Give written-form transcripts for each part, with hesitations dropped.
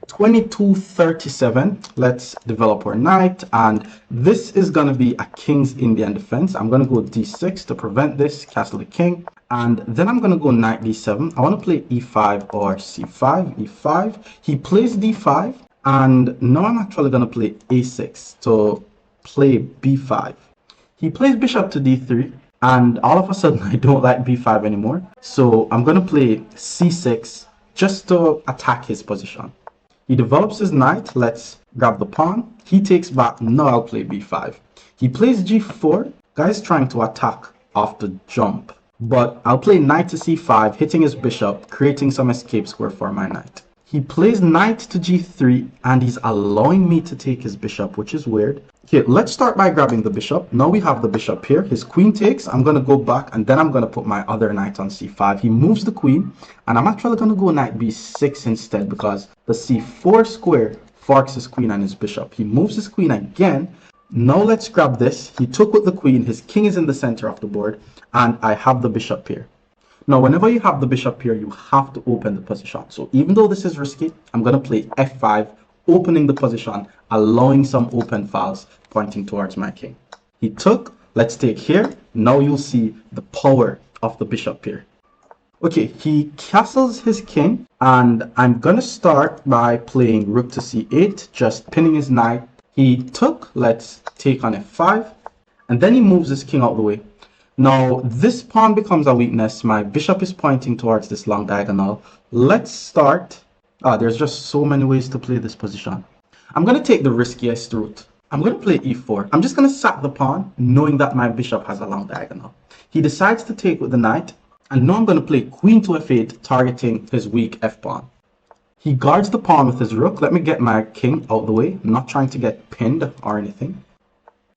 2237. Let's develop our knight, and this is going to be a king's Indian defense. I'm going to go d6 to prevent this, castle the king, and then I'm going to go knight d7. I want to play e5 or c5, e5. He plays d5, and now I'm actually going to play a6 to play b5. He plays bishop to d3, and all of a sudden I don't like b5 anymore, so I'm going to play c6 just to attack his position. He develops his knight. Let's grab the pawn. He takes back. No, I'll play b5. He plays g4. Guy's trying to attack off the jump, but I'll play knight to c5, hitting his bishop, creating some escape square for my knight. He plays knight to g3, and he's allowing me to take his bishop, which is weird. Okay, let's start by grabbing the bishop. Now we have the bishop here. His queen takes. I'm going to go back, and then I'm going to put my other knight on c5. He moves the queen, and I'm actually going to go knight b6 instead, because the c4 square forks his queen and his bishop. He moves his queen again. Now let's grab this. He took with the queen. His king is in the center of the board, and I have the bishop here. Now, whenever you have the bishop here, you have to open the position. So even though this is risky, I'm going to play f5, opening the position, allowing some open files pointing towards my king. He took. Let's take here. Now you'll see the power of the bishop here. Okay, he castles his king, and I'm going to start by playing rook to c8, just pinning his knight. He took. Let's take on f5, and then he moves his king out the way. Now, this pawn becomes a weakness. My bishop is pointing towards this long diagonal. Let's start. There's just so many ways to play this position. I'm going to take the riskiest route. I'm going to play e4. I'm just going to sack the pawn, knowing that my bishop has a long diagonal. He decides to take with the knight, and now I'm going to play queen to f8, targeting his weak f-pawn. He guards the pawn with his rook. Let me get my king out the way. I'm not trying to get pinned or anything.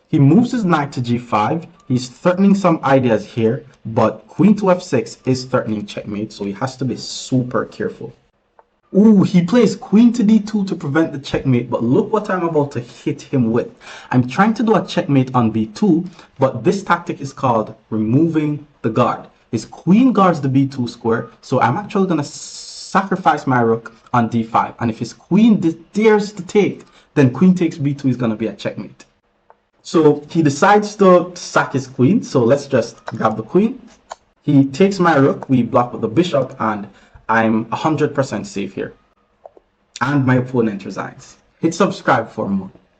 He moves his knight to g5. He's threatening some ideas here, but queen to f6 is threatening checkmate, so he has to be super careful. Ooh, he plays queen to d2 to prevent the checkmate, but look what I'm about to hit him with. I'm trying to do a checkmate on b2, but this tactic is called removing the guard. His queen guards the b2 square, so I'm actually going to sacrifice my rook on d5, and if his queen dares to take, then queen takes b2 is going to be a checkmate. So he decides to sack his queen, so let's just grab the queen. He takes my rook, we block with the bishop, and I'm 100% safe here. And my opponent resigns. Hit subscribe for more.